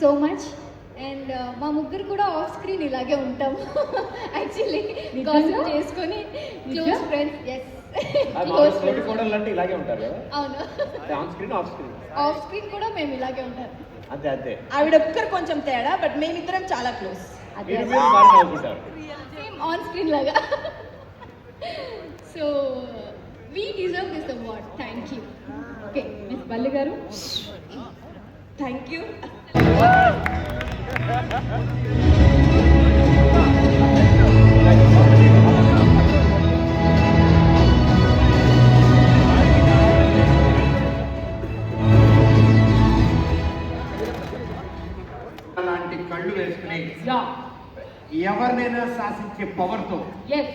So much. And మా ముగ్గురు కూడా ఆఫ్ స్క్రీన్ ఇలాగే ఉంటాం యాక్చువల్లీ గాసిప్ చేసుకొని close friends. Yes close friends అంటే ఇలాగే ఉంటారు కదా. అవును, ఆన్ స్క్రీన్ ఆఫ్ స్క్రీన్ కూడా మేము ఇలాగే ఉంటాం. అంతే అంతే. ఆవిడ ఒక్కరు కొంచెం తేడా, బట్ మేమిద్దరం చాలా క్లోజ్. అదే సేమ్ ఆన్ స్క్రీన్ లాగా. So we deserve this award. Thank you. Okay miss పల్లి గారు. Thank you. అలాంటి కళ్ళు వేసుకుని ఎవరినైనా శాసించే పవర్తో ఎస్